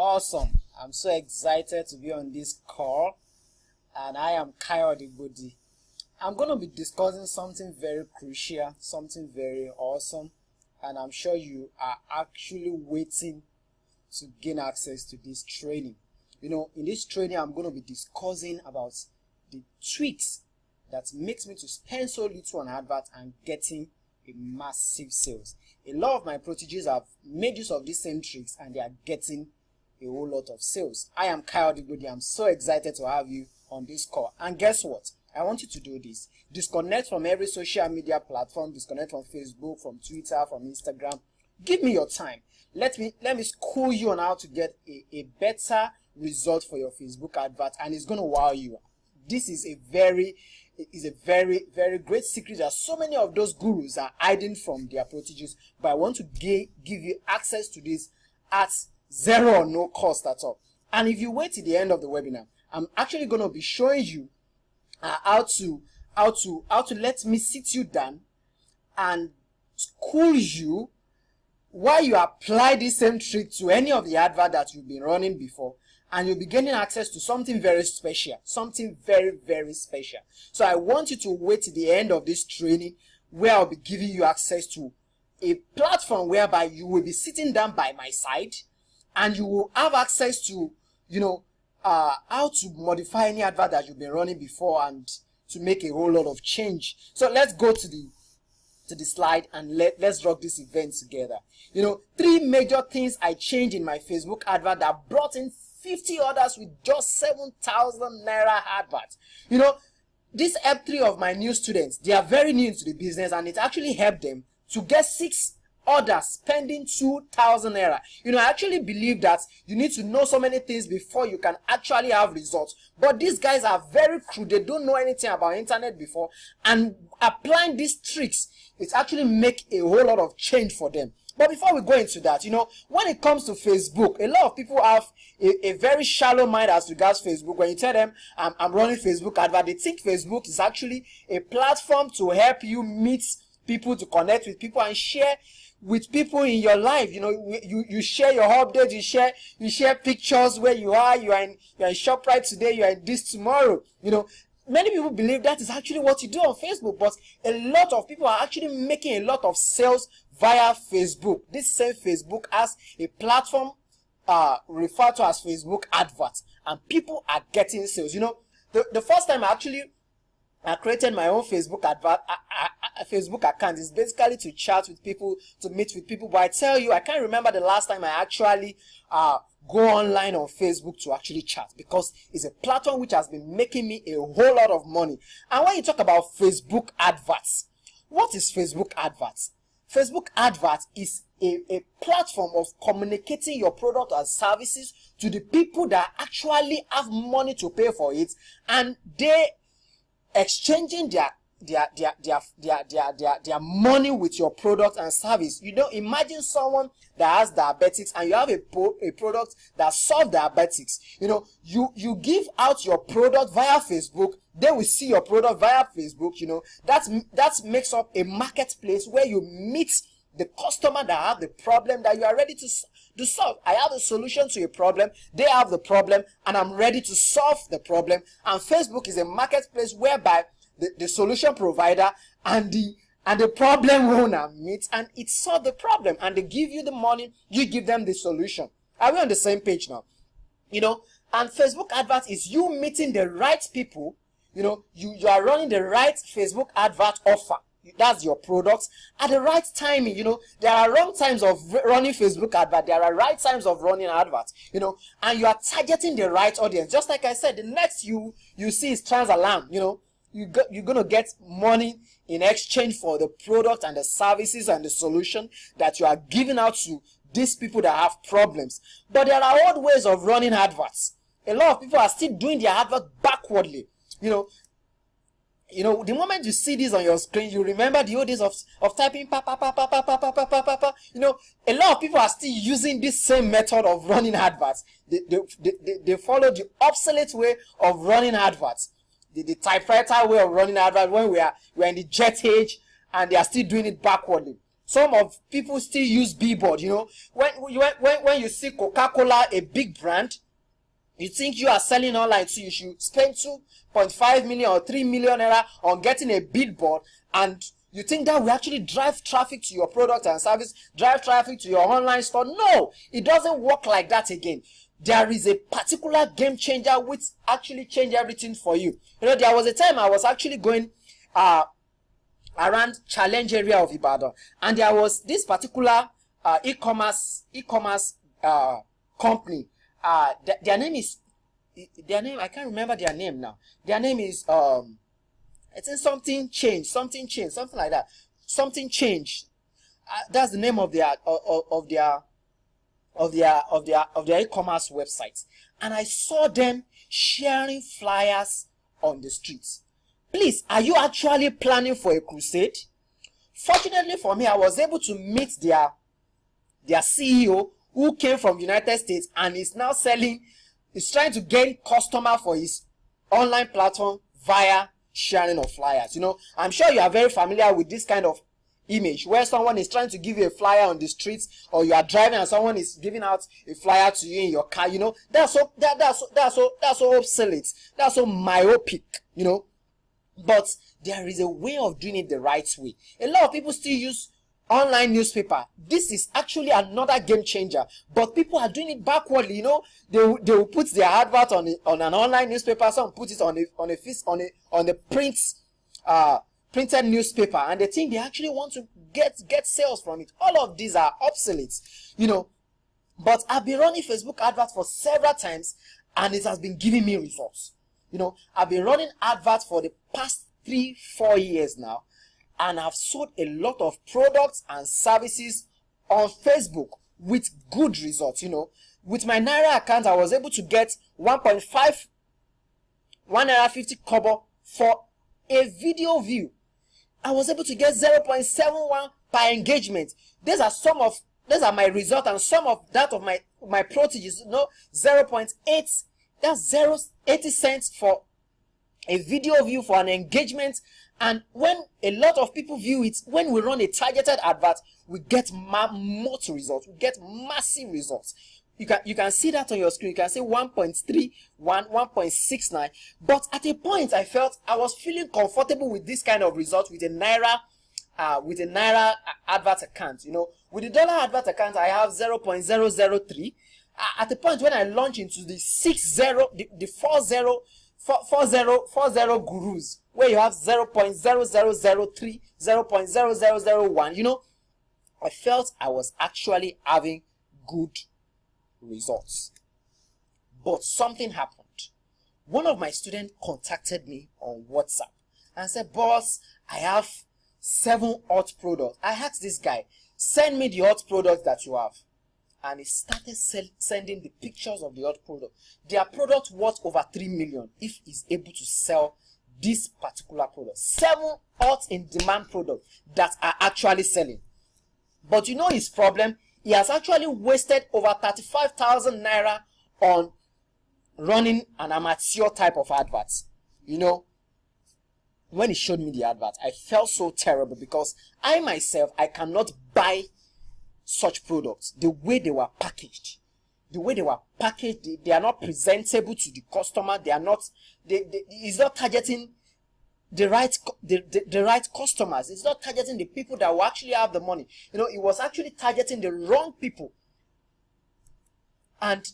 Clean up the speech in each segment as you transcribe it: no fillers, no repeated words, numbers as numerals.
Awesome. I'm so excited to be on this call, and I am Kyle Body. I'm going to be discussing something very crucial, something very awesome, and I'm sure you are actually waiting to gain access to this training. In this training, I'm going to be discussing about the tricks that makes me to spend so little on advert and getting a massive sales. A lot of my proteges have made use of these same tricks and they are getting a whole lot of sales. I am Kyle Body. I'm so excited to have you on this call. And guess what? I want you to do this. Disconnect from every social media platform. Disconnect from Facebook, from Twitter, from Instagram. Give me your time. Let me school you on how to get a better result for your Facebook advert, and it's going to wow you. This is a very great secret that so many of those gurus are hiding from their proteges, but I want to give you access to this at zero or no cost at all. And if you wait till the end of the webinar, I'm actually going to be showing you how to let me sit you down and school you while you apply this same trick to any of the advert that you've been running before, and you'll be gaining access to something very special, something very, very special. So I want you to wait till the end of this training where I'll be giving you access to a platform whereby you will be sitting down by my side and you will have access to, how to modify any advert that you've been running before and to make a whole lot of change. So let's go to the slide and let's rock this event together. 3 major things I changed in my Facebook advert that brought in 50 orders with just 7,000 naira adverts. This helped 3 of my new students. They are very new into the business, and it actually helped them to get 6 orders spending 2,000 naira. I actually believe that you need to know so many things before you can actually have results. But these guys are very crude. They don't know anything about internet before, and applying these tricks, it actually make a whole lot of change for them. But before we go into that, when it comes to Facebook, a lot of people have a very shallow mind as regards Facebook. When you tell them I'm running Facebook advert, they think Facebook is actually a platform to help you meet people, to connect with people and share with people in your life. You share your updates, you share pictures where you are in ShopRite today, you are in this tomorrow. Many people believe that is actually what you do on Facebook, but a lot of people are actually making a lot of sales via Facebook. This same Facebook has a platform referred to as Facebook adverts, and people are getting sales. The first time I created my own Facebook advert, Facebook account is basically to chat with people, to meet with people. But I tell you, I can't remember the last time I actually go online on Facebook to actually chat, because it's a platform which has been making me a whole lot of money. And when you talk about Facebook adverts, what is Facebook adverts? Facebook adverts is a platform of communicating your product and services to the people that actually have money to pay for it, and they exchanging their money with your product and service. Imagine someone that has diabetics and you have a product that solves diabetics. You give out your product via Facebook. They will see your product via Facebook. That makes up a marketplace where you meet the customer that have the problem that you are ready to solve. I have a solution to a problem, they have the problem, and I'm ready to solve the problem. And Facebook is a marketplace whereby the solution provider and the problem owner meet, and it solves the problem, and they give you the money, you give them the solution. Are we on the same page now? And Facebook advert is you meeting the right people. You are running the right Facebook advert offer. That's your products at the right timing. There are wrong times of running Facebook advert, there are right times of running adverts, and you are targeting the right audience. Just like I said, the next you see is trans alarm. You're going to get money in exchange for the product and the services and the solution that you are giving out to these people that have problems. But there are old ways of running adverts. A lot of people are still doing their advert backwardly. The moment you see this on your screen, you remember the old days of typing pa pa pa pa pa pa pa pa pa pa pa. A lot of people are still using this same method of running adverts. They follow the obsolete way of running adverts. The typewriter way of running adverts when we are in the jet age, and they are still doing it backwardly. Some of people still use billboard, you know. When you see Coca-Cola, a big brand, you think you are selling online, so you should spend 2.5 million or 3 million naira on getting a billboard, and you think that will actually drive traffic to your product and service, drive traffic to your online store. No, it doesn't work like that again. There is a particular game changer which actually change everything for you. You know, there was a time I was actually going around Challenge area of Ibadan, and there was this particular e-commerce company. Their name I can't remember their name now. Their name is it's something change, something like that. Something change. That's the name of their e-commerce website. And I saw them sharing flyers on the streets. Please, are you actually planning for a crusade? Fortunately for me, I was able to meet their CEO, who came from United States and is now is trying to gain customer for his online platform via sharing of flyers. You know, I'm sure you are very familiar with this kind of image where someone is trying to give you a flyer on the streets, or you are driving and someone is giving out a flyer to you in your car. You know, that's so obsolete, that's so myopic, you know. But there is a way of doing it the right way. A lot of people still use online newspaper. This is actually another game changer, but people are doing it backwardly. You know, they will put their advert on an online newspaper. Some put it on a printed newspaper, and they think they actually want to get sales from it. All of these are obsolete, you know. But I've been running Facebook adverts for several times, and it has been giving me results. You know, I've been running adverts for the past 3-4 years now, and I've sold a lot of products and services on Facebook with good results. You know, with my Naira account, I was able to get 1.5 Naira 50 kobo for a video view. I was able to get 0.71 per engagement. These are my results, and some of that of my proteges. You know, 0.8. That's 80 cents for a video view for an engagement. And when a lot of people view it, when we run a targeted advert, we get multi results. We get massive results. You can see that on your screen. You can see 1.31, 1.69. But at a point, I felt I was feeling comfortable with this kind of result with a Naira advert account. You know, with the dollar advert account, I have 0.003. At the point when I launch into the 40 gurus, where you have 0.0003, 0.0001, you know, I felt I was actually having good results. But something happened. One of my students contacted me on WhatsApp and said, "Boss, I have 7 hot products." I asked this guy, "Send me the hot products that you have." And he started sending the pictures of the hot product. Their product worth over 3 million if he's able to sell this particular product. 7 hot in demand products that are actually selling. But you know his problem? He has actually wasted over 35,000 naira on running an amateur type of advert. You know, when he showed me the advert, I felt so terrible, because I myself, I cannot buy such products. The way they were packaged, they are not presentable to the customer. They are not, it's not targeting the right customers. It's not targeting the people that will actually have the money. You know, it was actually targeting the wrong people. And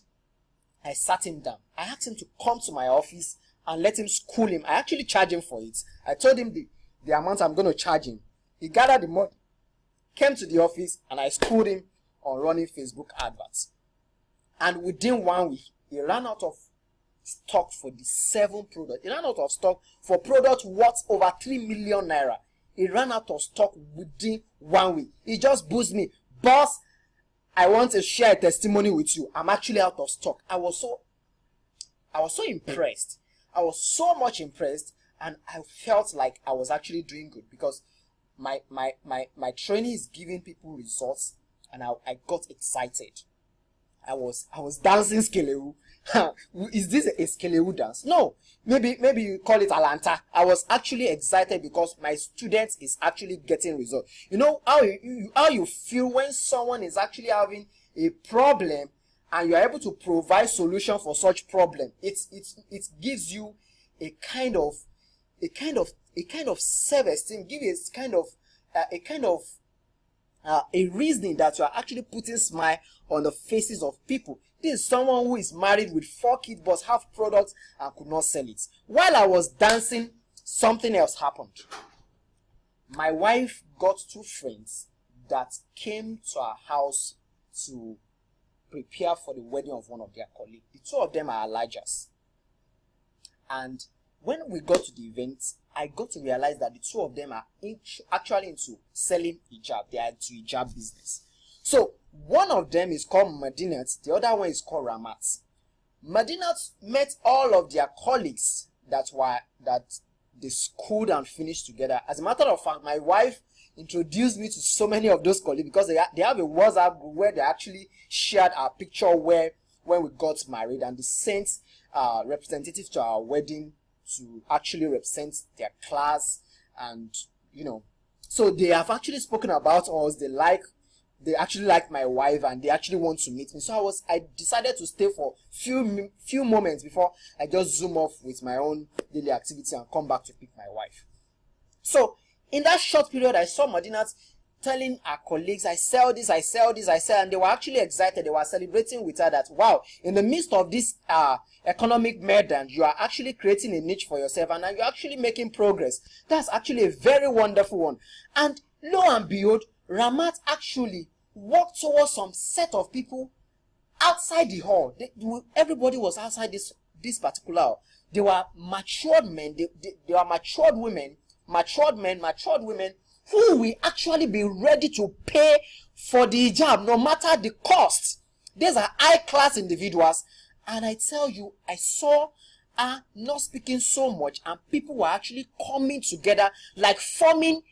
I sat him down. I asked him to come to my office and let him school him. I actually charged him for it. I told him the amount I'm going to charge him. He gathered the money, came to the office, and I schooled him on running Facebook adverts. And within 1 week, he ran out of stock for the 7 products. He ran out of stock for products worth over 3 million naira. He ran out of stock within 1 week. He just buzzed me, "Boss, I want to share a testimony with you. I'm actually out of stock." I was so impressed. I was so much impressed, and I felt like I was actually doing good, because my training is giving people results, and I got excited. I was dancing skelewu. Is this a skelewu dance? No. Maybe you call it alanta. I was actually excited because my student is actually getting results. You know how you feel when someone is actually having a problem and you are able to provide solution for such problem. It gives you a kind of self-esteem, give you a reasoning that you are actually putting smile on the faces of people. This is someone who is married with 4 kids but have products and could not sell it. While I was dancing, something else happened. My wife got 2 friends that came to our house to prepare for the wedding of one of their colleagues. The 2 of them are Elijahs. And when we got to the event, I got to realize that the 2 of them are actually into selling hijab. They are into hijab business. So one of them is called Madinat, the other one is called Ramat. Madinat met all of their colleagues that they schooled and finished together. As a matter of fact, my wife introduced me to so many of those colleagues because they have a WhatsApp group where they actually shared our picture when we got married, and they sent representatives to our wedding to actually represent their class. And so they have actually spoken about us. They actually like my wife and they actually want to meet me. So I decided to stay for few moments before I just zoom off with my own daily activity and come back to pick my wife. So in that short period, I saw Madinat telling our colleagues, I sell this, and they were actually excited. They were celebrating with her that, wow, in the midst of this economic murder, you are actually creating a niche for yourself and you're actually making progress. That's actually a very wonderful one. And lo and behold, Ramat actually walked towards some set of people outside the hall. Everybody was outside this particular hall. They were matured men, they were matured women, matured men, matured women, who will actually be ready to pay for the hijab no matter the cost. These are high-class individuals, and I tell you, I saw her not speaking so much, and people were actually coming together, like forming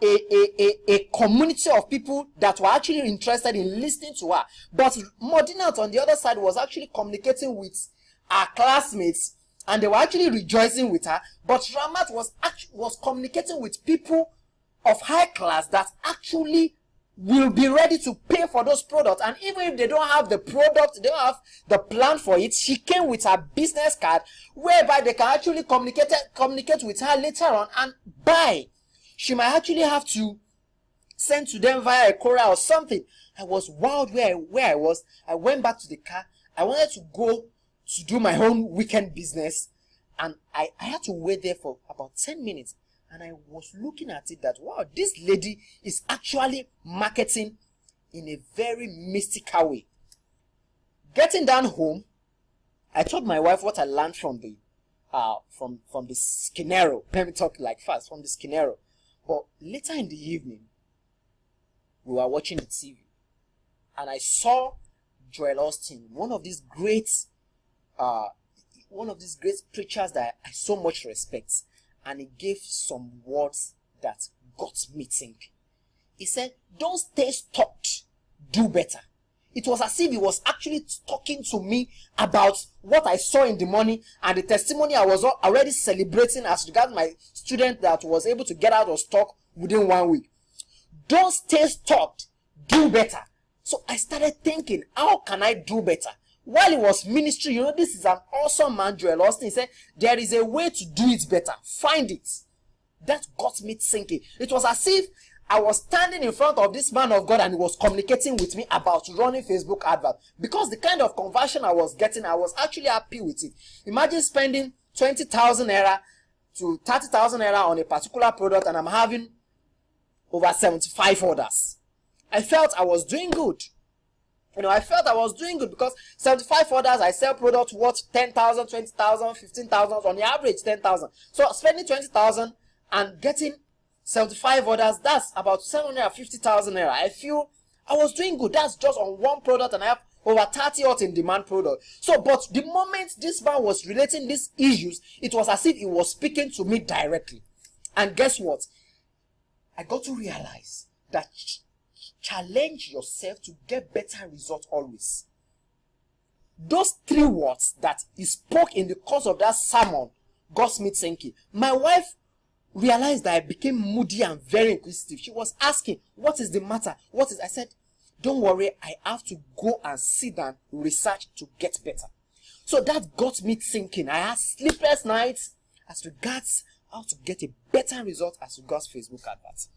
a community of people that were actually interested in listening to her. But Modinat on the other side was actually communicating with her classmates, and they were actually rejoicing with her. But Ramat was communicating with people of high class that actually will be ready to pay for those products. And even if they don't have the product, they don't have the plan for it, she came with her business card whereby they can actually communicate with her later on and buy. She might actually have to send to them via a courier or something. I was wild where I was. I went back to the car. I wanted to go to do my own weekend business, and I had to wait there for about 10 minutes. And I was looking at it that, wow, this lady is actually marketing in a very mystical way. Getting down home, I told my wife what I learned from the Skinero. Let me talk like fast, from the Skinero. But later in the evening, we were watching the TV, and I saw Joel Austin, one of these great preachers that I so much respect. And he gave some words that got me thinking. He said, don't stay stuck, do better. It was as if he was actually talking to me about what I saw in the morning and the testimony I was already celebrating as regards my student that was able to get out of stock within 1 week. Don't stay stuck, do better. So I started thinking, how can I do better? While he was ministry, this is an awesome man, Joel Austin. He said, there is a way to do it better. Find it. That got me thinking. It was as if I was standing in front of this man of God and he was communicating with me about running Facebook advert. Because the kind of conversion I was getting, I was actually happy with it. Imagine spending 20,000 naira to 30,000 naira on a particular product and I'm having over 75 orders. I felt I was doing good. I felt I was doing good because 75 orders, I sell products worth 10,000, 20,000, 15,000, on the average 10,000. So spending 20,000 and getting 75 orders, that's about 750,000 naira. I feel I was doing good. That's just on one product, and I have over 30 hot in demand product. So, but the moment this man was relating these issues, it was as if he was speaking to me directly. And guess what? I got to realize that challenge yourself to get better results always. those 3 words that he spoke in the course of that sermon got me thinking. My wife realized that I became moody and very inquisitive. She was asking, what is the matter? I said, don't worry, I have to go and sit down, research to get better. So that got me thinking. I had sleepless nights as regards how to get a better result as regards Facebook adverts.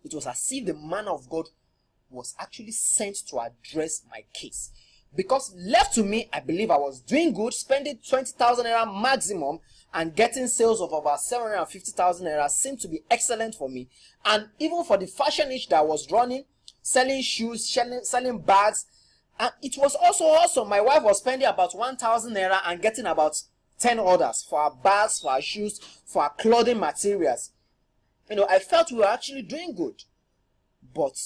It was as if the man of God was actually sent to address my case. Because left to me, I believe I was doing good, spending 20,000 naira maximum and getting sales of about 750,000 naira seemed to be excellent for me. And even for the fashion niche that I was running, selling shoes, selling bags, and it was also awesome. My wife was spending about 1,000 naira and getting about 10 orders for our bags, for our shoes, for our clothing materials. I felt we were actually doing good. But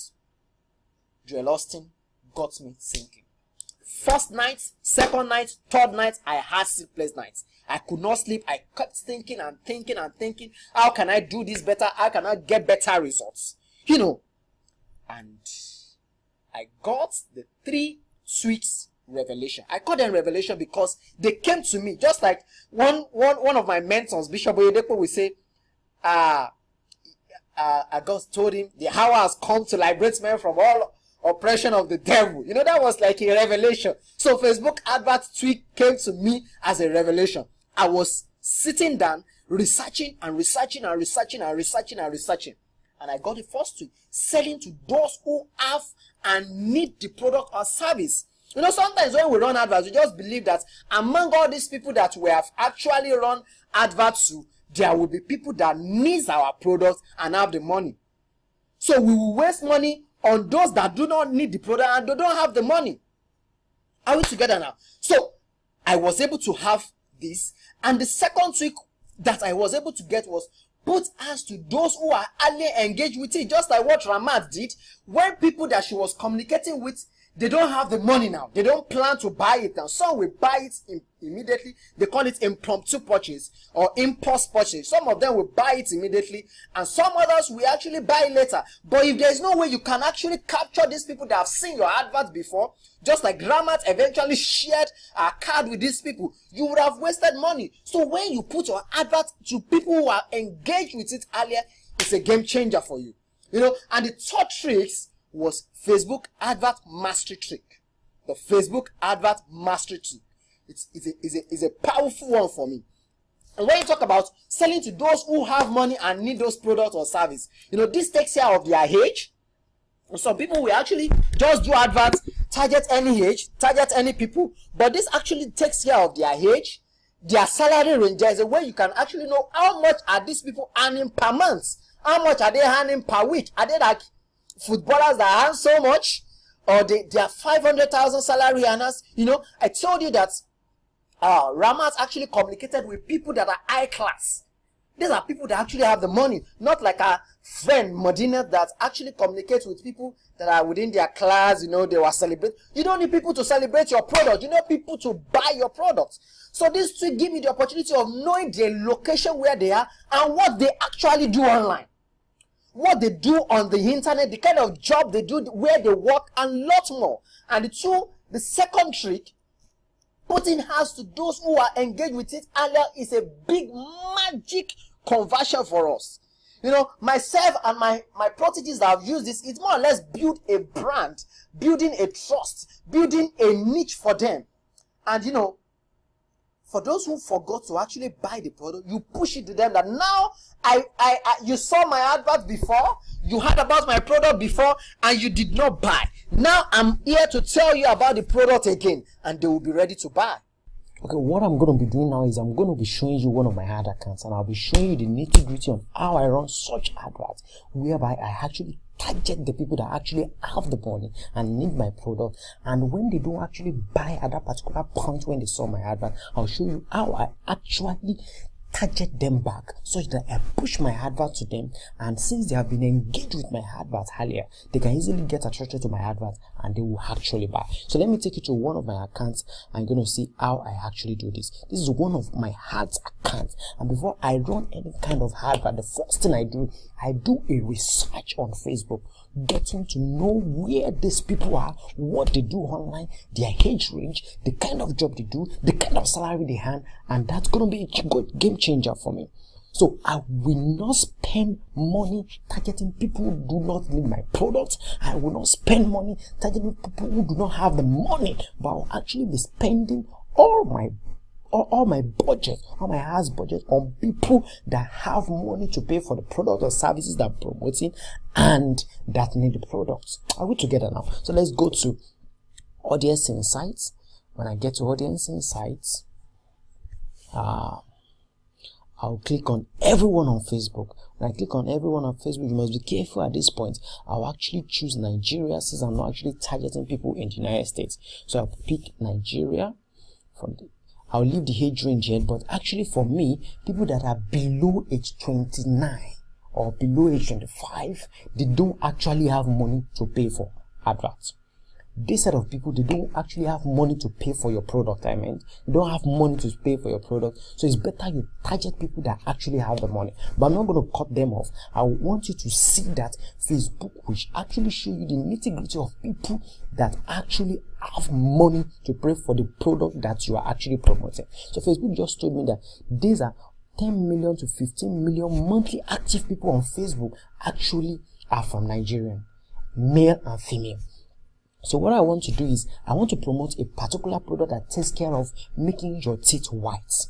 Joel Austin got me thinking. First night, second night, third night, I had sleepless nights. I could not sleep. I kept thinking and thinking and thinking. How can I do this better? How can I get better results? And I got the 3 tweaks revelation. I call them revelation because they came to me just like one of my mentors, Bishop Oyedepo, will say, God told him the hour has come to liberate men from all oppression of the devil. That was like a revelation. So Facebook advert tweak came to me as a revelation. I was sitting down, researching and researching and researching and researching and researching. And I got the first tweak, selling to those who have and need the product or service. Sometimes when we run adverts, we just believe that among all these people that we have actually run adverts to, there will be people that need our product and have the money. So we will waste money on those that do not need the product and they don't have the money. Are we together now? So I was able to have this. And the second trick that I was able to get was put us to those who are early engaged with it, just like what Ramat did. When people that she was communicating with, they don't have the money now. They don't plan to buy it now. Some will buy it immediately. They call it impromptu purchase or impulse purchase. Some of them will buy it immediately, and some others will actually buy it later. But if there is no way you can actually capture these people that have seen your advert before, just like Ramat eventually shared a card with these people, you would have wasted money. So when you put your advert to people who are engaged with it earlier, it's a game changer for you. And the third tricks was Facebook advert mastery trick. The Facebook advert mastery trick. It's a powerful one for me. And when you talk about selling to those who have money and need those products or service, this takes care of their age. Some people will actually just do adverts, target any age, target any people, but this actually takes care of their age, their salary range. There is a way you can actually know how much are these people earning per month, how much are they earning per week. Are they like footballers that earn so much, or they are 500,000 salary earners? I told you that Ramat actually communicated with people that are high class. These are people that actually have the money, not like our friend Medina that actually communicates with people that are within their class. They were celebrating. You don't need people to celebrate your product. You need people to buy your product. So this to give me the opportunity of knowing the location where they are and what they actually do online, what they do on the internet, the kind of job they do, where they work, and lot more. And the second trick, putting hands to those who are engaged with it earlier, is a big magic conversion for us. Myself and my proteges that have used this, it's more or less build a brand, building a trust, building a niche for them. And for those who forgot to actually buy the product, you push it to them that now you saw my advert before, you heard about my product before, and you did not buy. Now I'm here to tell you about the product again, and they will be ready to buy. Okay, what I'm going to be doing now is I'm going to be showing you one of my ad accounts, and I'll be showing you the nitty-gritty of how I run such adverts, whereby I actually target the people that actually have the money and need my product. And when they don't actually buy at that particular point when they saw my advert, I'll show you how I actually target them back, such that I push my advert to them, and since they have been engaged with my advert earlier, they can easily get attracted to my advert and they will actually buy. So let me take you to one of my accounts and you're going to see how I actually do this. This is one of my ads accounts, and before I run any kind of advert, the first thing I do a research on Facebook, getting to know where these people are, what they do online, their age range, the kind of job they do, the kind of salary they earn, and that's going to be a good game changer for me. So I will not spend money targeting people who do not need my product. I will not spend money targeting people who do not have the money, but I'll actually be spending all my budget, all my house budget on people that have money to pay for the product or services that I'm promoting and that need the products. Are we together now? So let's go to audience insights. When I get to audience insights, I'll click on everyone on Facebook. When I click on everyone on Facebook, you must be careful at this point. I'll actually choose Nigeria since I'm not actually targeting people in the United States. So I'll pick Nigeria. I'll leave the age range here, but actually for me, people that are below age 29 or below age 25, they don't actually have money to pay for adverts. This set of people, they don't actually have money to pay for your product. They don't have money to pay for your product. So it's better you target people that actually have the money. But I'm not going to cut them off. I want you to see that Facebook will actually show you the nitty-gritty of people that actually have money to pay for the product that you are actually promoting. So Facebook just told me that these are 10 million to 15 million monthly active people on Facebook actually are from Nigeria, male and female. So what I want to do is I want to promote a particular product that takes care of making your teeth white.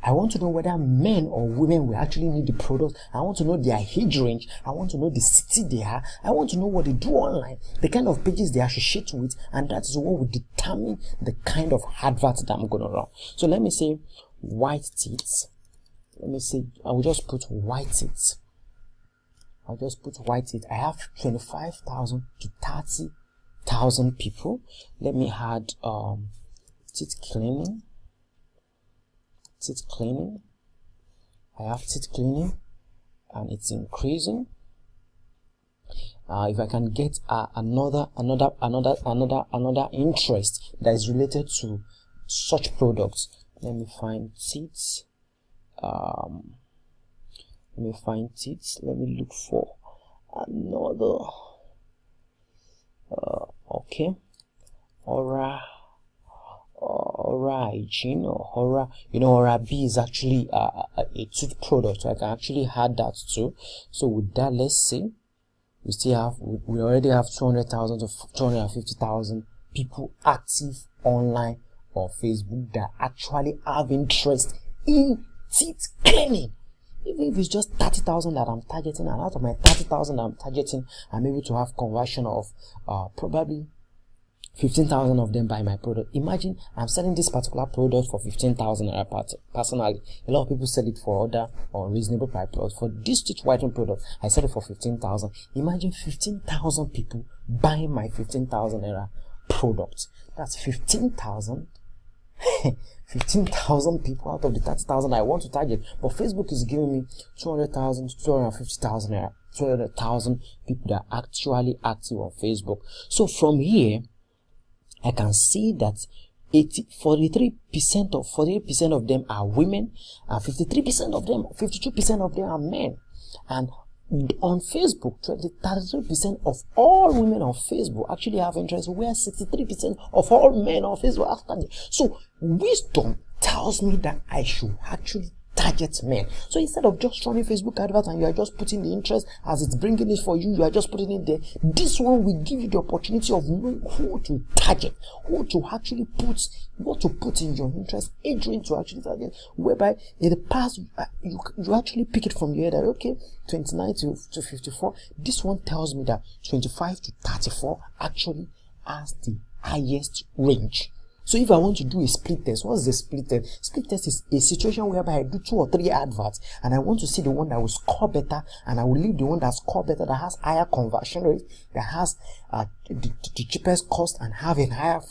I want to know whether men or women will actually need the product. I want to know their age range. I want to know the city they are. I want to know what they do online, the kind of pages they associate with, and that is what will determine the kind of advert that I'm going to run. So let me say white teeth. Let me say I will just put white teeth. I'll just put white teeth. I have 25,000 to 30,000 people. Let me add teeth cleaning. I have teeth cleaning and it's increasing. If I can get another interest that is related to such products, let me find teeth. Let me look for another. Okay, hygiene or Oral B is actually a tooth product, so I can actually add that too. So with that, let's see, we already have 200,000 to 250,000 people active online on Facebook that actually have interest in teeth cleaning. Even if it's just 30,000 that I'm targeting, and out of my 30,000 that I'm targeting, I'm able to have conversion of probably 15,000 of them buy my product. Imagine I'm selling this particular product for 15,000 personally. A lot of people sell it for other or reasonable price. For this teeth whitening product, I sell it for 15,000. Imagine 15,000 people buying my 15,000 product. That's 15,000. 15,000 people out of the 30,000 I want to target, but Facebook is giving me 200,000 to 250,000 200,000 people that are actually active on Facebook. So from here, I can see that 43% of them are women, and 52% of them are men. And on Facebook, 33% of all women on Facebook actually have interest, where 63% of all men on Facebook have target. So wisdom tells me that I should actually target men. So instead of just running Facebook advert and you are just putting the interest as it's bringing it for you, you are just putting it there. This one will give you the opportunity of knowing who to target, who to actually put, what to put in your interest, age range to actually target, whereby in the past you actually pick it from your head that okay, 29 to 54. This one tells me that 25 to 34 actually has the highest range. So if I want to do a split test, what's the split test? Split test is a situation whereby I do 2 or 3 adverts and I want to see the one that will score better, and I will leave the one that score better, that has higher conversion rate, that has the cheapest cost and have a higher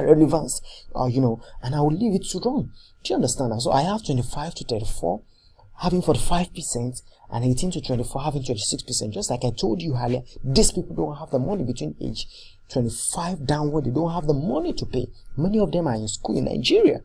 relevance, and I will leave it to run. Do you understand that? So I have 25 to 34, having 45%, and 18 to 24 having 26%. Just like I told you earlier, these people don't have the money between age 25 downward. They don't have the money to pay. Many of them are in school in Nigeria,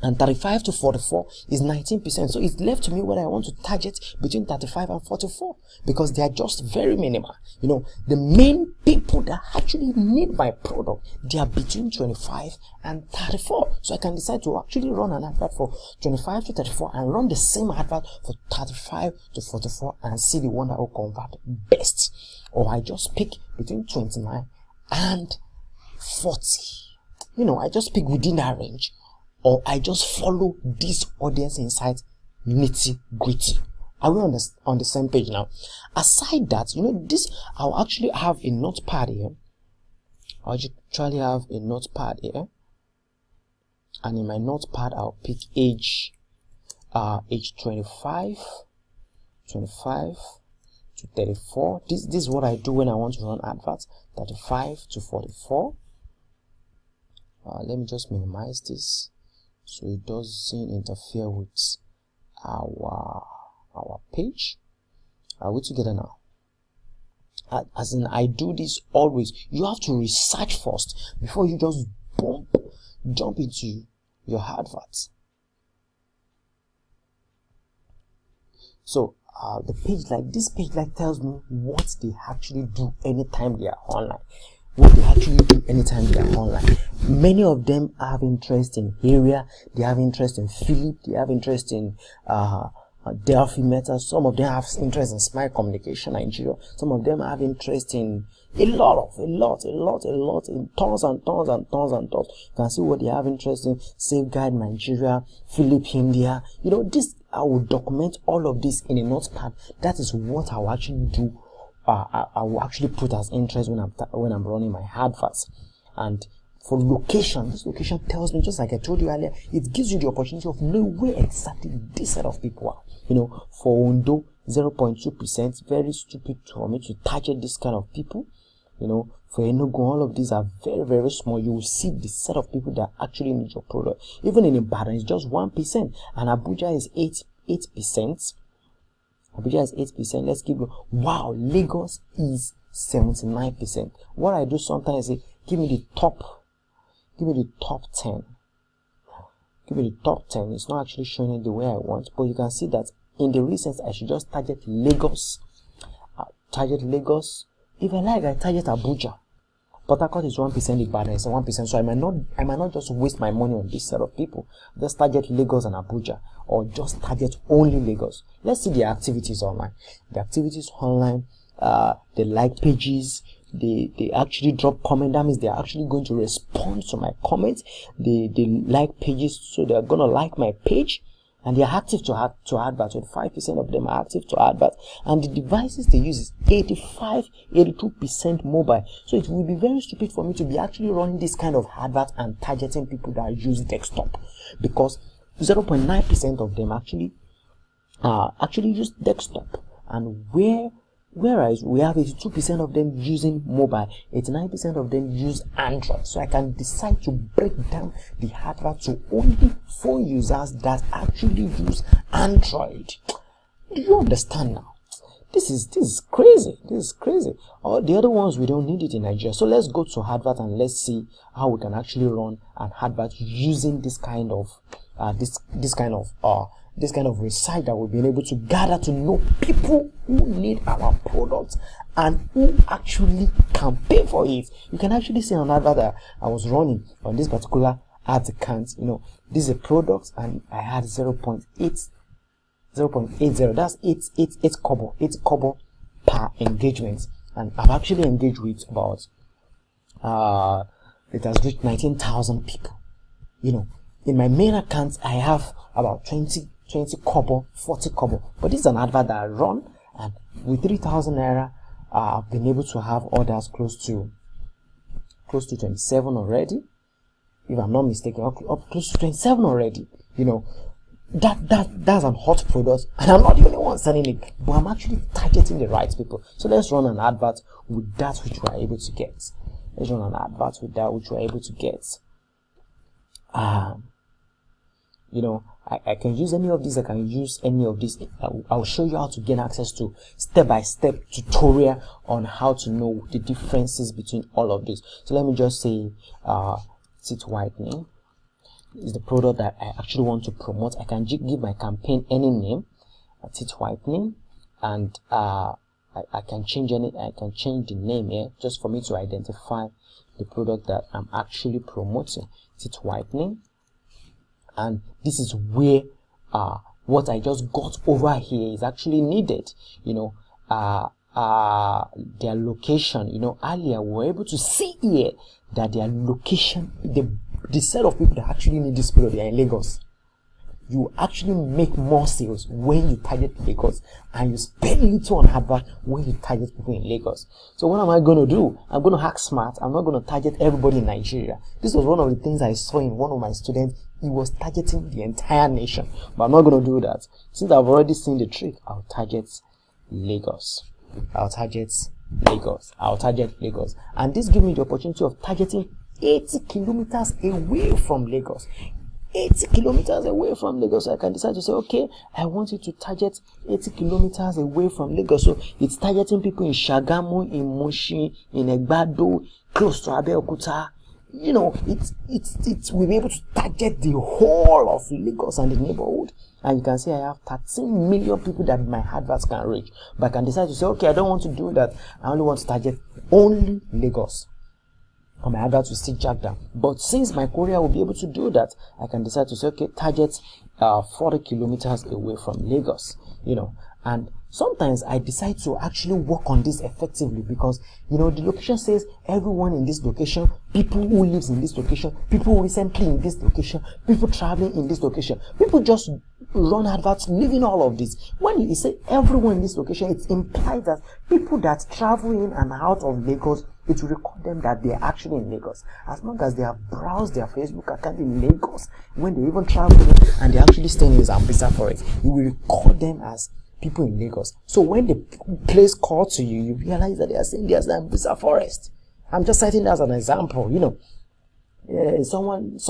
and 35 to 44 is 19%. So it's left to me where I want to target between 35 and 44 because they are just very minimal. The main people that actually need my product, they are between 25 and 34. So I can decide to actually run an advert for 25 to 34 and run the same advert for 35 to 44 and see the one that will convert best. Or I just pick between 29 and 40. I just pick within that range. Or I just follow this audience insight nitty gritty. Are we on the same page now? Aside that, this, I'll actually have a notepad here. I'll actually have a notepad here. And in my notepad, I'll pick age 25 to 34. This is what I do when I want to run adverts. 35 to 44. Let me just minimize this so it doesn't interfere with our page. Are we together now? As in, I do this always. You have to research first before you just jump into your adverts. So the page like this page tells me what they actually do anytime they are online. What they actually do anytime they are online. Many of them have interest in area, they have interest in Philip, they have interest in Delphi Meta. Some of them have interest in Smile Communication Nigeria. Some of them have interest in a lot, in tons and tons. You can see what they have interest in. Safeguard Nigeria, Philip India. This, I will document all of this in a notepad. That is what I will actually do. I will actually put as interest when I'm running my adverts. And for location, this location tells me, just like I told you earlier, it gives you the opportunity of knowing where exactly this set of people are. For Ondo, 0.2%, very stupid for me to target this kind of people. For Enugu, all of these are very, very small. You will see the set of people that actually need your product. Even in Ibadan, it's just 1%, and Abuja is 8%. Abuja is 8%. Let's give you, wow, Lagos is 79%. What I do sometimes is give me the top 10. Give me the top 10. It's not actually showing it the way I want, but you can see that in the recent, I should just target Lagos. If I like, I target Abuja. Port Harcourt is 1%, Ibadan is 1%, so I might not just waste my money on this set of people. Just target Lagos and Abuja, or just target only Lagos. Let's see the activities online. The activities online, they like pages, they actually drop comment. That means they're actually going to respond to my comments. They like pages, so they're gonna like my page. And they are active to advert. 25% of them are active to advert. And the devices they use is 82% mobile. So it will be very stupid for me to be actually running this kind of advert and targeting people that use desktop. Because 0.9% of them actually use desktop. And whereas we have 82% of them using mobile, 89% of them use Android. So I can decide to break down the advert to only phone users that actually use Android. Do you understand now? This is crazy. All the other ones, we don't need it in Nigeria. So let's go to advert and let's see how we can actually run an advert using this kind of research that we've been able to gather to know people who need our products and who actually can pay for it. You can actually see an advert that I was running on this particular ad account. This is a product and I had 0.80. That's 8 kobo per engagement, and I've actually engaged with about it has reached 19,000 people. In my main account I have about 20 kobo, 40 kobo, but this is an advert that I run, and with 3,000 naira I've been able to have orders close to 27 already, if I'm not mistaken, up close to 27 already. That's an hot product, and I'm not the only one selling it, but I'm actually targeting the right people. So let's run an advert with that which we're able to get. I can use any of these. I can use any of these. I'll show you how to gain access to step-by-step tutorial on how to know the differences between all of this. So let me just say teeth whitening is the product that I actually want to promote. I can give my campaign any name, teeth whitening, and I can change the name here just for me to identify the product that I'm actually promoting, teeth whitening. And this is where what I just got over here is actually needed. You know, their location. You know, earlier we were able to see here that their location, the set of people that actually need this product, they are in Lagos. You actually make more sales when you target Lagos, and you spend little on advert when you target people in Lagos. So what am I going to do? I'm going to hack smart. I'm not going to target everybody in Nigeria. This was one of the things I saw in one of my students. He was targeting the entire nation, but I'm not going to do that. Since I've already seen the trick, I'll target Lagos. I'll target Lagos. I'll target Lagos. And this gives me the opportunity of targeting 80 kilometers away from Lagos. 80 kilometers away from Lagos. So I can decide to say, okay, I want you to target 80 kilometers away from Lagos. So it's targeting people in Shagamu, in Moshi, in Egbado, close to Abeokuta. You know, we'll be able to target the whole of Lagos and the neighborhood. And you can see I have 13 million people that my adverts can reach. But I can decide to say, okay, I don't want to do that. I only want to target only Lagos. And my adverts will still jack down. But since my courier will be able to do that, I can decide to say, okay, target 40 kilometers away from Lagos. You know, and sometimes I decide to actually work on this effectively because, you know, the location says everyone in this location, people who lives in this location, people recently in this location, people traveling in this location. People just run adverts leaving all of this. When you say everyone in this location, it implies that people that travel in and out of Lagos, it will record them that they are actually in Lagos. As long as they have browsed their Facebook account in Lagos, when they even travel in and they actually stay in Zambisa for it, you will record them as people in Lagos. So when they place call to you, you realize that they are saying there's Zambisa forest. I'm just citing that as an example. You know, someone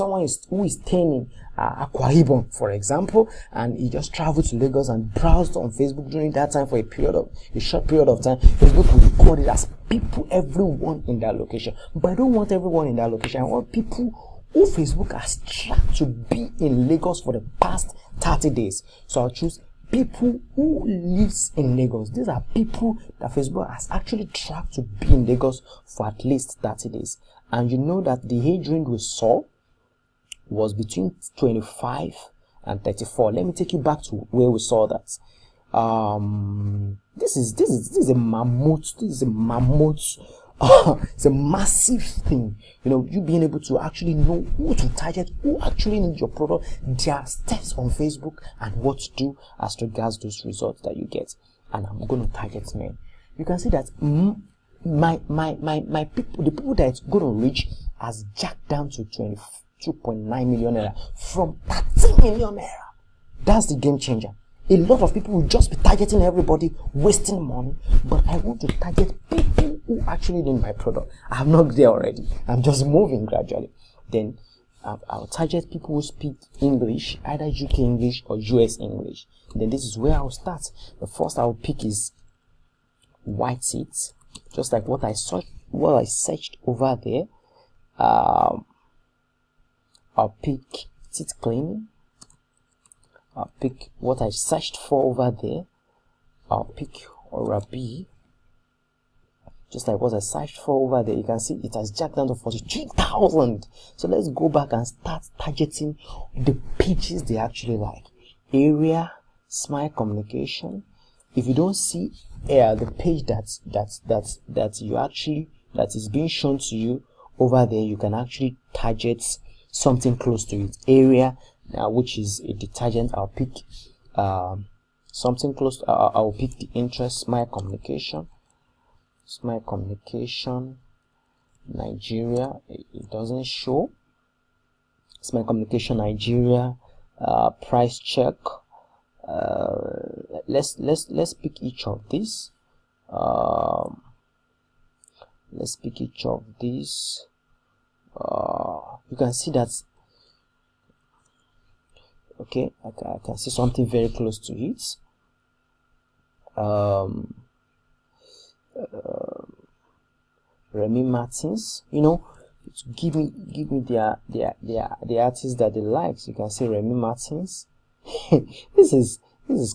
who is staying in Akwa Ibom, for example, and he just traveled to Lagos and browsed on Facebook during that time for a short period of time. Facebook will record it as people, everyone in that location. But I don't want everyone in that location. I want people who Facebook has tracked to be in Lagos for the past 30 days. So I'll choose people who lives in Lagos. These are people that Facebook has actually tracked to be in Lagos for at least 30 days. And you know that the age range we saw was between 25 and 34. Let me take you back to where we saw that. This is a mammoth. This is a mammoth. It's a massive thing. You know, you being able to actually know who to target, who actually needs your product, their steps on Facebook, and what to do as regards those results that you get. And I'm going to target men. You can see that my people, the people that it's going to reach, has jacked down to 22.9 million naira from 30 million naira. That's the game changer. A lot of people will just be targeting everybody, wasting money, but I want to target people who actually need my product. I'm not there already. I'm just moving gradually. Then I'll target people who speak English, either UK English or US English. Then this is where I'll start. The first I'll pick is white teeth, just like what I searched over there. I'll pick teeth cleaning. I'll pick what I searched for over there. I'll pick Aura B. Just like what I searched for over there. You can see it has jacked down to 42,000. So let's go back and start targeting the pages they actually like. Area, smile communication. If you don't see the page that is being shown to you over there, you can actually target something close to it. Area, which is a detergent. I'll pick something close. I'll pick the interest, smile communication, Nigeria. It doesn't show. Smile communication, Nigeria. Price check. Let's pick each of these. Let's pick each of these. You can see that Okay, I can see something very close to it. Remy Martins, you know, give me the artists that they like. So you can see Remy Martins. this is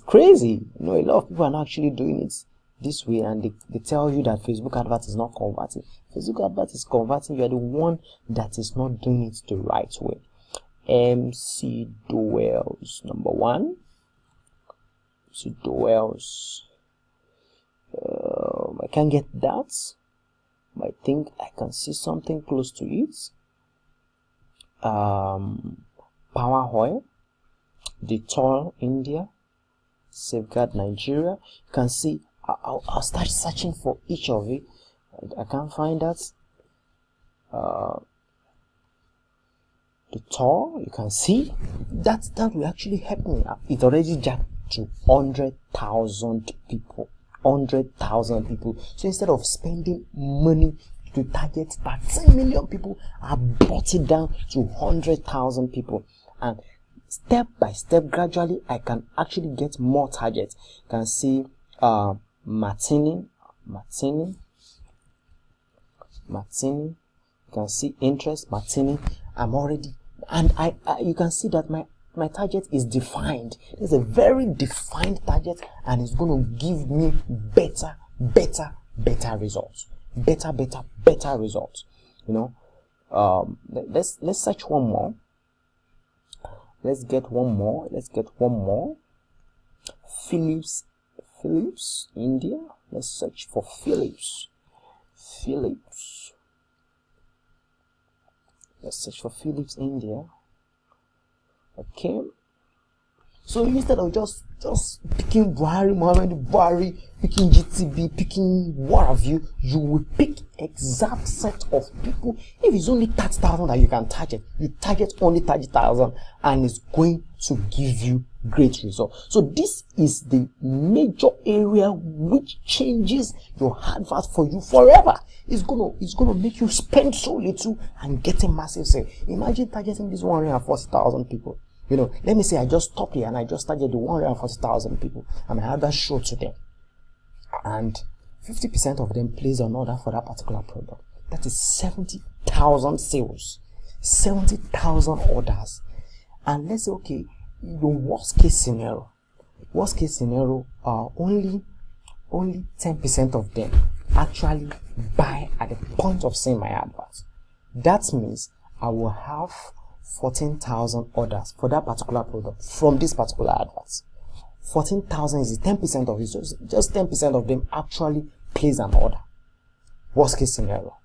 crazy. You know, a lot of people are not actually doing it this way, and they tell you that Facebook advert is not converting. Facebook advert is converting. You are the one that is not doing it the right way. MC Doels, number 1. MC Doels. I can't get that. I think I can see something close to it. Power Oil, Detour India, Safeguard Nigeria. You can see. I'll start searching for each of it. I can't find that. Detour. You can see that will actually help me. It already jacked to 100,000 people. 100,000 people. So instead of spending money to target 13 million people, I brought it down to 100,000 people, and step by step, gradually, I can actually get more targets. You can see Martini. You can see interest, Martini. I'm already, and you can see that my target is defined. It's a very defined target, and it's going to give me better results. Better results. You know, let's search one more. Let's get one more. Philips, India. Let's search for Philips. Let's search for Philips, India. Okay, so instead of just picking Muhammad Buhari, picking GTB, picking what have you, you will pick exact set of people. If it's only 30,000 that you can target, you target only 30,000, and it's going to give you great results. So this is the major area which changes your advert for you forever. It's gonna make you spend so little and get a massive sale. Imagine targeting these 140,000 people. You know, let me say I just stop here and I just target the 140,000 people, and I have that show to them, and 50% of them place an order for that particular product. That is 70,000 sales, 70,000 orders. And let's say, okay, the worst case scenario, only 10% of them actually buy at the point of seeing my advert. That means I will have 14,000 orders for that particular product from this particular advert. 14,000 is 10% of it. So just 10% of them actually place an order. Worst case scenario.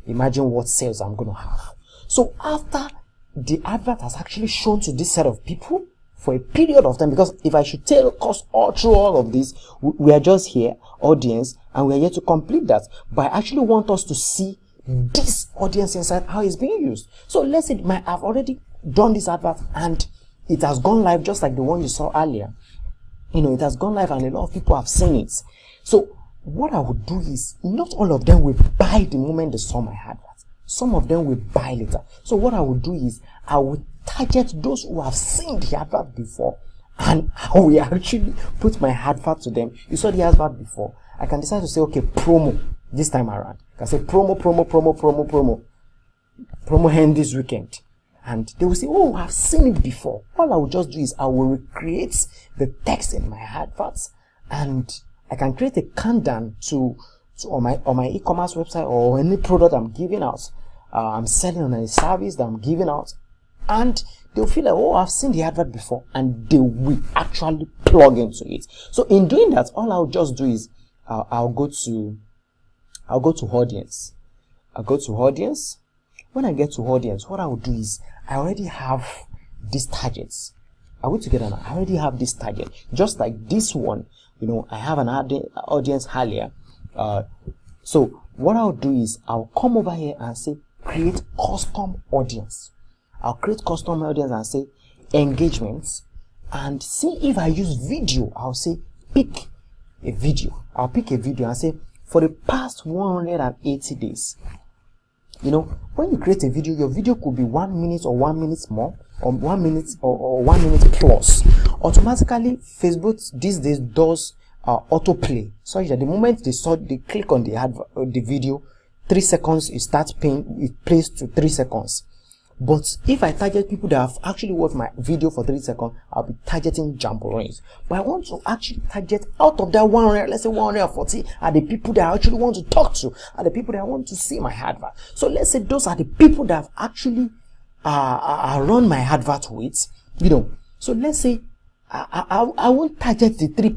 Imagine what sales I'm going to have. So after the advert has actually shown to this set of people for a period of time, because if I should tell us all through all of this, we are just here, audience, and we are here to complete that. But I actually want us to see this audience inside, how it's being used. So let's say I've already done this advert and it has gone live, just like the one you saw earlier. You know, it has gone live and a lot of people have seen it. So what I would do is, not all of them will buy the moment they saw my advert. Some of them will buy later. So what I would do is, I would target those who have seen the advert before, and I will actually put my advert to them. You saw the advert before. I can decide to say, okay, promo this time around. I can say promo end this weekend. And they will say, oh, I've seen it before. All I will just do is, I will recreate the text in my adverts, and I can create a countdown on my e-commerce website, or any product I'm giving out. I'm selling on a service that I'm giving out, and they'll feel like, oh, I've seen the advert before, and they will actually plug into it. So in doing that, all I'll just do is, I'll go to audience. When I get to audience, what I will do is, I already have these targets. Are we together now? I already have this target. Just like this one, you know, I have an audience earlier. So what I'll do is, I'll come over here and say, create custom audience. I'll create custom audience and say engagements, and see if I use video. I'll say pick a video. I'll pick a video and say, for the past 180 days. You know, when you create a video, your video could be 1 minute or 1 minute more, or 1 minute or 1 minute plus, automatically Facebook these days does autoplay, such that the moment they click on the video, 3 seconds it starts playing, it plays to 3 seconds. But if I target people that have actually watched my video for 3 seconds, I'll be targeting jamborees. But I want to actually target out of that 100, let's say 140, are the people that I actually want to talk to, are the people that I want to see my advert. So let's say those are the people that have actually run my advert with, you know. So let's say I won't target the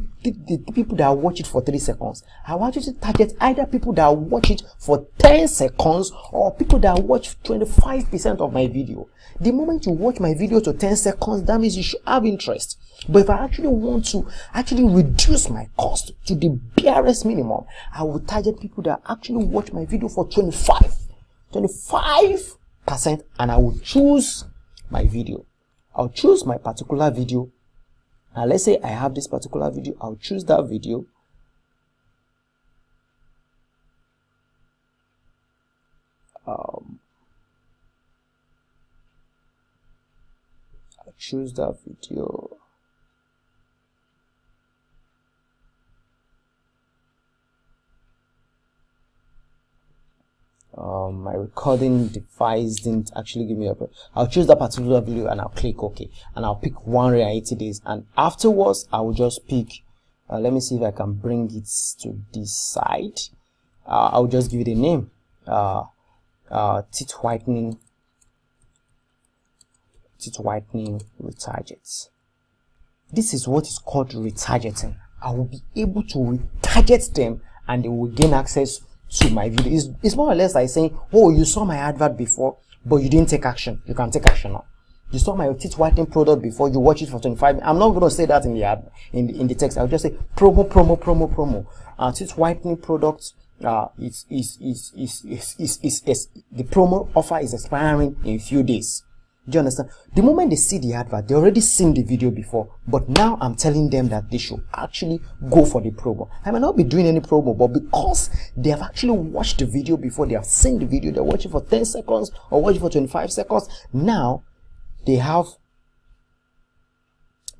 people that watch it for 3 seconds. I want you to target either people that watch it for 10 seconds or people that watch 25% of my video. The moment you watch my video to 10 seconds, that means you should have interest. But if I actually want to reduce my cost to the barest minimum, I will target people that actually watch my video for 25%, and I will choose my video. I'll choose my particular video. Now let's say I have this particular video, I'll choose that video. I'll choose that video. My recording device didn't actually give me a. I'll choose that particular video and I'll click OK, and I'll pick 180 days, and afterwards I will just pick let me see if I can bring it to this side. I'll just give it a name, teeth whitening retargets. This is what is called retargeting. I will be able to retarget them and they will gain access to my video. It's more or less like saying, oh, you saw my advert before but you didn't take action. You can take action now. You saw my teeth whitening product before, you watch it for 25 minutes. I'm not going to say that in the ad, in the text. I'll just say promo. Teeth whitening product the promo offer is expiring in a few days. Do you understand? The moment they see the advert, they already seen the video before, but now I'm telling them that they should actually go for the promo. I might not be doing any promo, but because they have actually watched the video before, they have seen the video, they're watching for 10 seconds or watching for 25 seconds, now they have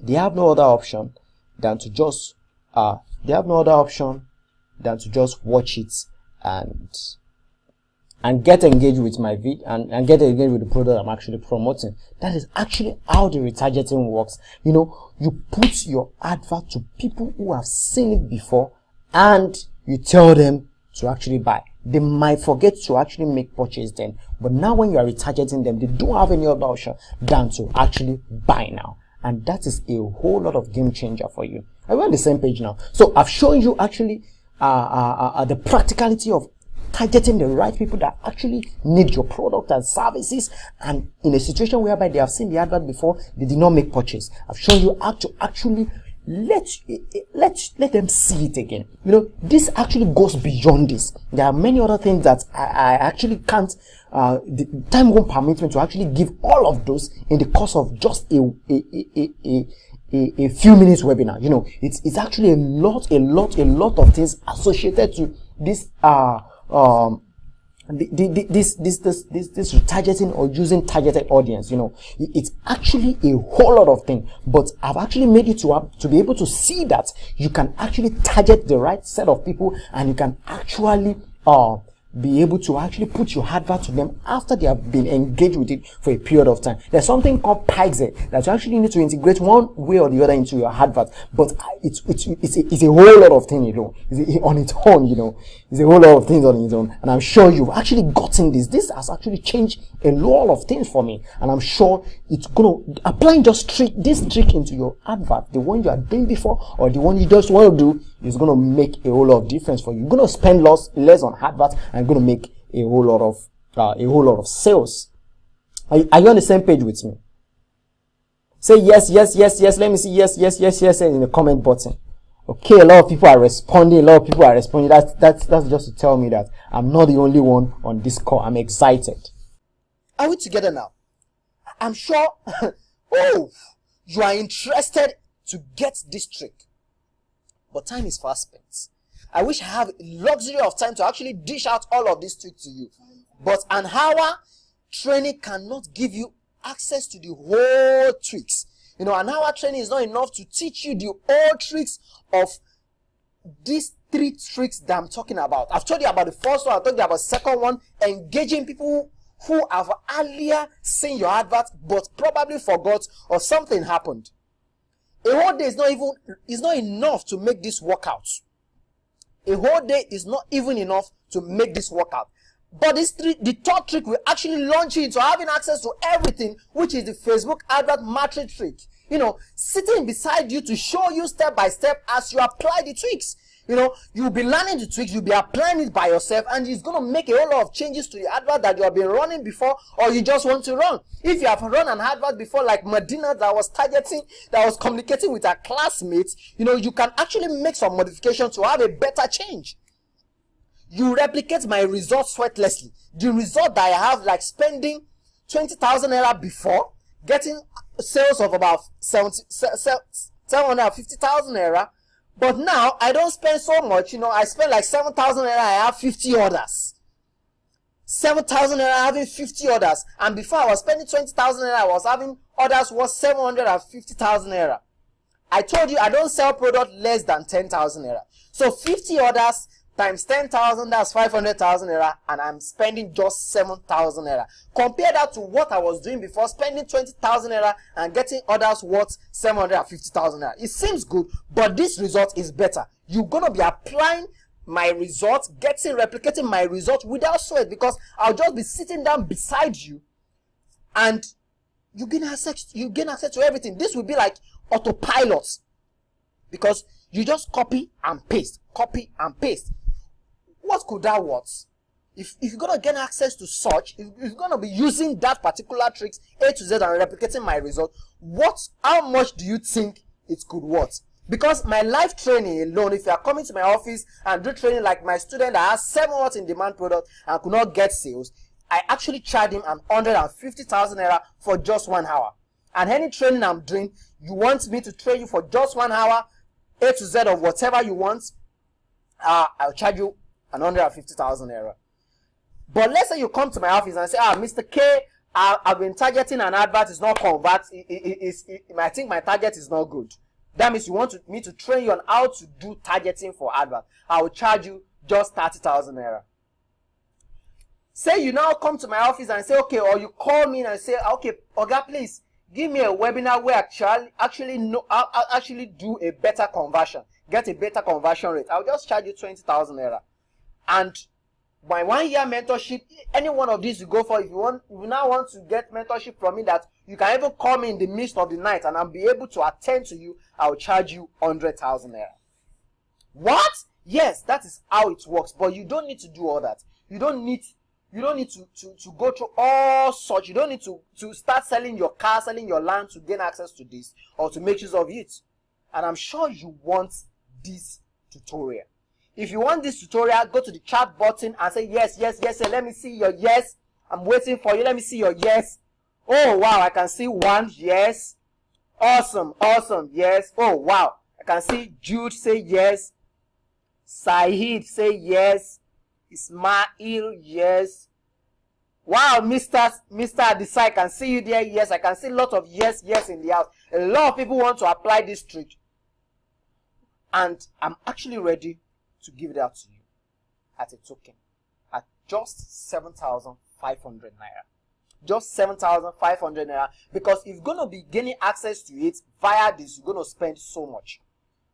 no other option than to just watch it and get engaged with my video and get engaged with the product I'm actually promoting. That is actually how the retargeting works. You know, you put your advert to people who have seen it before and you tell them to actually buy. They might forget to actually make purchase then, but now when you are retargeting them, they don't have any other option than to actually buy now. And that is a whole lot of game changer for you. Are we on the same page now? So I've shown you actually the practicality of targeting the right people that actually need your product and services, and in a situation whereby they have seen the advert before, they did not make purchase. I've shown you how to actually let them see it again. You know, this actually goes beyond this. There are many other things that I actually can't, the time won't permit me to actually give all of those in the course of just a few minutes webinar. You know, it's actually a lot of things associated to this this retargeting or using targeted audience. You know, it's actually a whole lot of things, but I've actually made you to be able to see that you can actually target the right set of people, and you can actually be able to actually put your advert to them after they have been engaged with it for a period of time. There's something called Pixel that you actually need to integrate one way or the other into your advert, but it's a whole lot of things, you know, on its own, you know, it's a whole lot of things on its own, and I'm sure you've actually gotten this. This has actually changed a lot of things for me, and I'm sure it's gonna applying this trick into your advert, the one you are doing before or the one you just want to do, is going to make a whole lot of difference for you. You're going to spend less on adverts and going to make a whole lot of sales. Are you on the same page with me? Say yes. Let me see yes in the comment button. Okay, a lot of people are responding. That's just to tell me that I'm not the only one on this call. I'm excited. Are we together now? I'm sure. Oh, you are interested to get this trick. But time is fast spent. I wish I have luxury of time to actually dish out all of this tricks to you. But an hour training cannot give you access to the whole tricks. You know, an hour training is not enough to teach you the whole tricks of these 3 tricks that I'm talking about. I've told you about the first one, I've told you about the second one, engaging people who have earlier seen your advert but probably forgot or something happened. A whole day is not enough to make this work out. A whole day is not even enough to make this work out. But the third trick will actually launch you into having access to everything, which is the Facebook advert matrix trick. You know, sitting beside you to show you step by step as you apply the tricks. You know, you'll be learning the tricks, you'll be applying it by yourself, and it's going to make a whole lot of changes to the advert that you have been running before, or you just want to run. If you have run an advert before, like Medina, that was communicating with her classmates, you know, you can actually make some modifications to have a better change. You replicate my results sweatlessly. The result that I have, like spending 20,000 naira before, getting sales of about 750,000 naira. But now, I don't spend so much, you know, I spend like 7,000 naira, I have 50 orders. 7,000 naira, having 50 orders. And before I was spending 20,000 naira, I was having orders worth 750,000 naira. I told you, I don't sell product less than 10,000 naira. So 50 orders times 10,000, that's 500,000 naira, and I'm spending just 7,000 naira. Compare that to what I was doing before, spending 20,000 naira and getting orders worth 750,000 naira. It seems good, but this result is better. You're going to be applying my results, replicating my results without sweat, because I'll just be sitting down beside you and you gain access to everything. This will be like autopilot, because you just copy and paste. What could that worth? If you're going to gain access to such, if you're going to be using that particular tricks A to Z and replicating my result, how much do you think it could worth? Because my live training alone, if you are coming to my office and do training like my student that has 7 months in demand product and could not get sales, I actually charge him 150,000 naira for just 1 hour. And any training I'm doing, you want me to train you for just 1 hour, A to Z of whatever you want, I'll charge you 150,000 naira. But let's say you come to my office and say, Mr. K, I've been targeting an advert, it's not convert, I think my target is not good. That means you want me to train you on how to do targeting for advert. I will charge you just 30,000 naira. Say you now come to my office and say, okay, or you call me and say, okay, Oga, please give me a webinar where I'll actually do a better conversion, get a better conversion rate. I'll just charge you 20,000 naira. And my 1 year mentorship, any one of these you go for, if you now want to get mentorship from me, that you can even call me in the midst of the night and I'll be able to attend to you, I'll charge you 100,000 naira. What? Yes, that is how it works. But you don't need to do all that. You don't need to go through all such. You don't need to start selling your car, selling your land to gain access to this or to make use of it. And I'm sure you want this tutorial. If you want this tutorial, go to the chat button and say yes, yes, yes. Say, let me see your yes. I'm waiting for you. Let me see your yes. Oh, wow. I can see 1 yes. Awesome. Awesome. Yes. Oh, wow. I can see Jude say yes. Saeed say yes. Ismail, yes. Wow, Mr. Adisa, I can see you there. Yes, I can see a lot of yes in the house. A lot of people want to apply this trick. And I'm actually ready to give it out to you at a token at just 7,500 naira. Just 7,500 naira. Because if you're going to be gaining access to it via this, you're going to spend so much.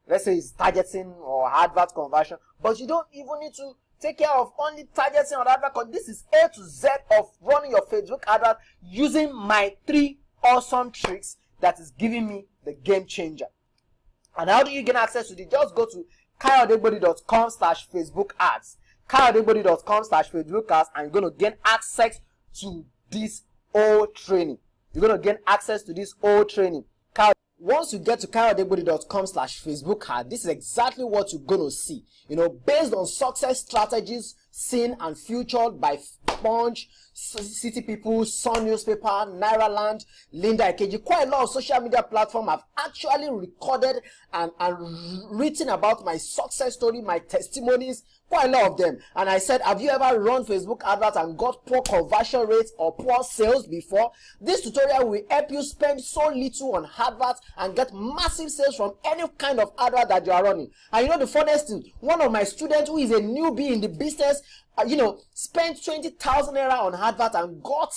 Let's say it's targeting or advert conversion. But you don't even need to take care of only targeting or advert, because this is A to Z of running your Facebook advert using my 3 awesome tricks that is giving me the game changer. And how do you gain access to it? Just go to kayodegbodi.com/Facebook ads. kayodegbodi.com/Facebook ads, and you're going to gain access to this whole training. You're going to gain access to this whole training. Once you get to kayodegbodi.com/Facebook ad, this is exactly what you're going to see. You know, based on success strategies seen and featured by Punch, City People, Sun Newspaper, Nairaland, Linda Ikeji, quite a lot of social media platforms have actually recorded and written about my success story, my testimonies, quite a lot of them. And I said, have you ever run Facebook adverts and got poor conversion rates or poor sales before? This tutorial will help you spend so little on adverts and get massive sales from any kind of advert that you are running. And you know the funniest thing, one of my students who is a newbie in the business, spent 20,000 naira on advert and got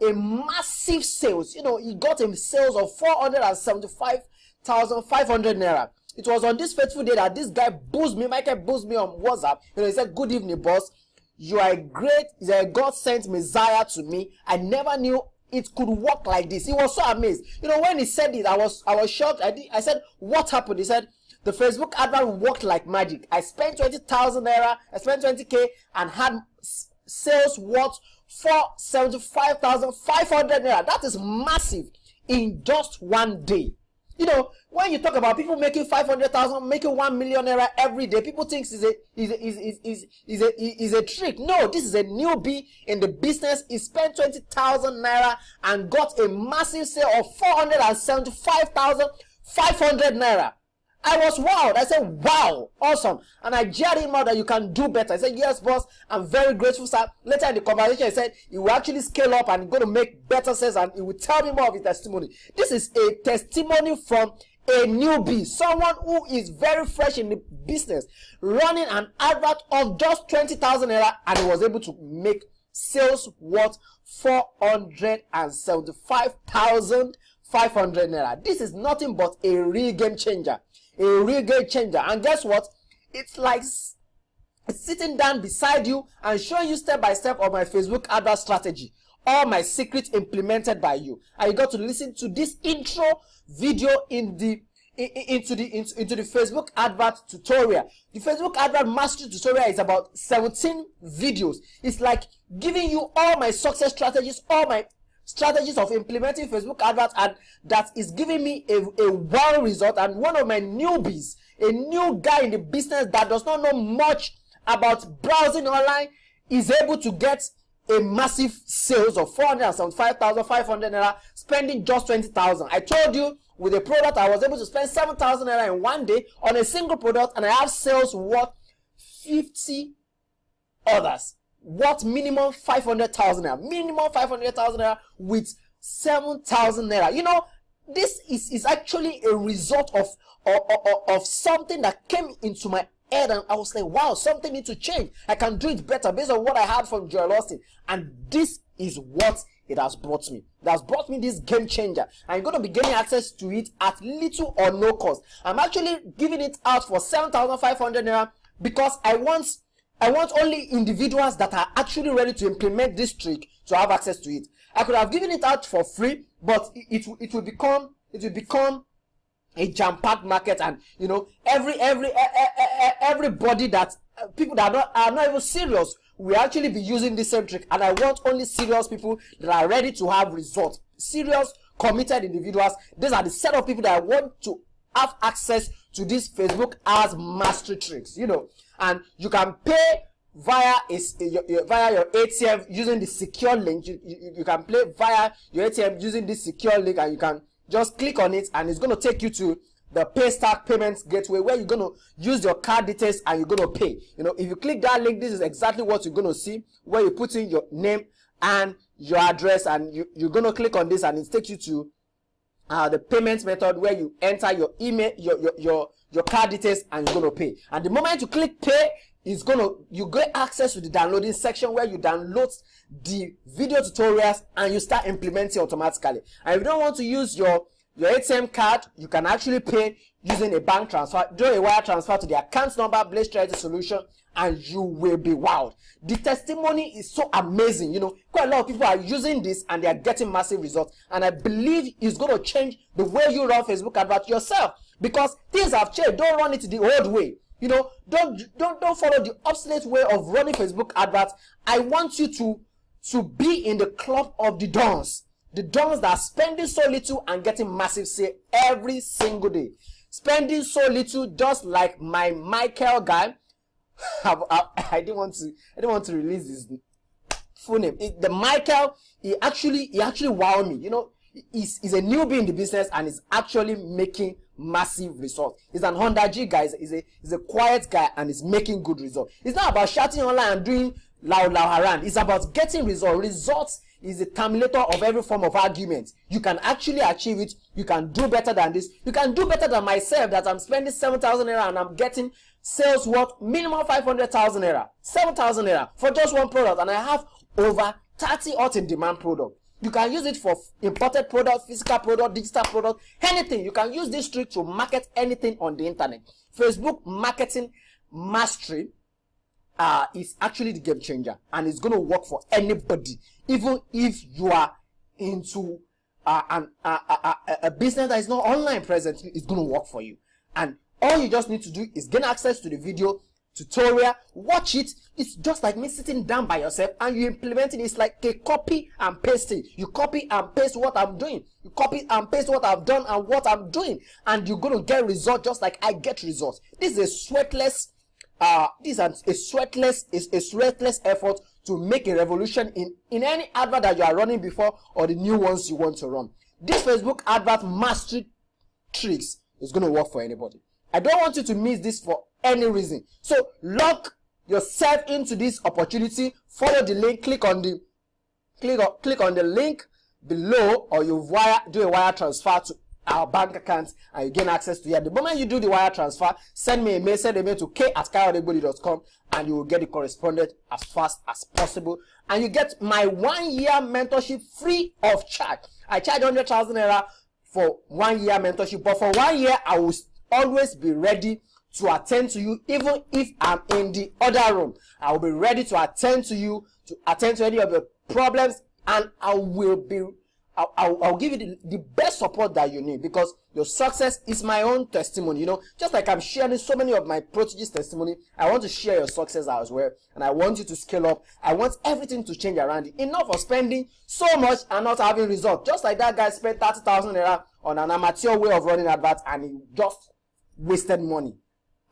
a massive sales. He got a sales of 475,500 naira. It was on this fateful day that this guy Michael buzzed me on WhatsApp. He said, "Good evening, boss. You are a God-sent Messiah to me. I never knew it could work like this." He was so amazed. When he said it, I was shocked. I said, "What happened?" He said, "The Facebook advert worked like magic. I spent 20,000 naira, I spent 20K and had sales worth 475,500 naira. That is massive in just one day." When you talk about people making 500,000, making 1 million naira every day, people think is a trick. No, this is a newbie in the business. He spent 20,000 naira and got a massive sale of 475,500 naira. I was wowed. I said, "Wow, awesome." And I jeered him out that you can do better. I said, "Yes, boss, I'm very grateful, sir." Later in the conversation, he said he will actually scale up and he's going to make better sales, and he will tell me more of his testimony. This is a testimony from a newbie, someone who is very fresh in the business, running an advert of just 20,000 naira, and he was able to make sales worth 475,500 naira. This is nothing but a real game changer. A real game changer. And guess what? It's like sitting down beside you and showing you step by step of my Facebook advert strategy, all my secrets implemented by you. And you got to listen to this intro video into the Facebook advert tutorial. The Facebook advert mastery tutorial is about 17 videos. It's like giving you all my success strategies, all my strategies of implementing Facebook adverts, and that is giving me a wow result. And one of my newbies, a new guy in the business that does not know much about browsing online, is able to get a massive sales of 475,500 naira, spending just 20,000. I told you, with a product I was able to spend 7,000 naira in one day on a single product, and I have sales worth 50 others. What minimum 500,000 naira, minimum 500,000 naira with 7,000 naira. This is actually a result of something that came into my head, and I was like, wow, something needs to change. I can do it better based on what I had from Joel Austin, and this is what it has brought me. It has brought me this game changer. I'm going to be getting access to it at little or no cost. I'm actually giving it out for 7,500 naira because I want only individuals that are actually ready to implement this trick to have access to it. I could have given it out for free, but it will become a jam-packed market, and everybody that people that are not even serious will actually be using this same trick. And I want only serious people that are ready to have results, serious, committed individuals. These are the set of people that I want to have access to these Facebook ads mastery tricks. And you can pay via your ATM using the secure link. You can pay via your ATM using this secure link, and you can just click on it, and it's going to take you to the Paystack payments gateway, where you're going to use your card details and you're going to pay. If you click that link, this is exactly what you're going to see, where you put in your name and your address, and you're going to click on this, and it takes you to the payment method, where you enter your email, your card details, and you're going to pay. And the moment you click pay, you get access to the downloading section, where you download the video tutorials and you start implementing automatically. And if you don't want to use your ATM card, you can actually pay using a bank transfer. Do a wire transfer to the account number, Blaze Charity Solution, and you will be wowed. The testimony is so amazing. Quite a lot of people are using this and they are getting massive results. And I believe it's going to change the way you run Facebook advert yourself, because things have changed. Don't run it the old way. Don't follow the obsolete way of running Facebook adverts. I want you to be in the club of the dons. The dons that are spending so little and getting massive sale every single day. Spending so little, just like my Michael guy. I didn't want to release his full name. The Michael, he actually wowed me. is a newbie in the business and is actually making massive results. He's an 100G guy, he's a quiet guy and is making good results. It's not about shouting online and doing loud around. It's about getting results. Results is the terminator of every form of argument. You can actually achieve it. You can do better than this. You can do better than myself, that I'm spending 7,000 naira and I'm getting sales worth minimum 500,000 naira, 7,000 naira for just one product, and I have over 30 hot in demand product. You can use it for imported product, physical product, digital product, anything. You can use this trick to market anything on the internet. Facebook marketing mastery is actually the game changer, and it's going to work for anybody. Even if you are into a business that is not online presently, it's going to work for you. And all you just need to do is gain access to the video tutorial, watch it. It's just like me sitting down by yourself and you implementing. It's like a copy and pasting. You copy and paste what I'm doing. You copy and paste what I've done and what I'm doing, and you're going to get results just like I get results. This is a sweatless sweatless effort to make a revolution in any advert that you are running before or the new ones you want to run. This Facebook advert mastery tricks is going to work for anybody. I don't want you to miss this for any reason. So lock yourself into this opportunity. Follow the link. Click on the link below, or you do a wire transfer to our bank account and you gain access to it. The moment you do the wire transfer, send me a mail. Send a mail to k@kayodegbodi.com and you will get the correspondent as fast as possible. And you get my 1 year mentorship free of charge. I charge 100,000 naira for 1 year mentorship, but for 1 year I will always be ready to attend to you. Even if I'm in the other room, I will be ready to attend to you, to attend to any of your problems, and I'll give you the best support that you need, because your success is my own testimony. You know, just like I'm sharing so many of my proteges testimony, I want to share your success as well, and I want you to scale up. I want everything to change around you. Enough of spending so much and not having results. Just like that guy spent 30,000 naira on an amateur way of running adverts and he just wasted money.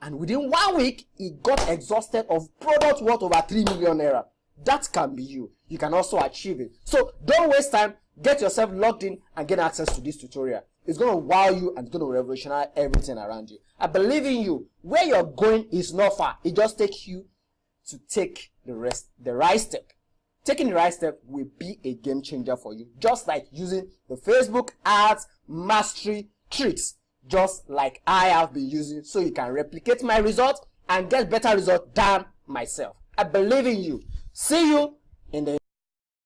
And within 1 week, he got exhausted of products worth over 3 million naira. That can be you. You can also achieve it. So don't waste time. Get yourself logged in and get access to this tutorial. It's going to wow you and it's going to revolutionize everything around you. I believe in you. Where you're going is not far. It just takes you to take the right step. Taking the right step will be a game changer for you. Just like using the Facebook ads mastery tricks, just like I have been using, so you can replicate my results and get better results than myself. I believe in you. See you in the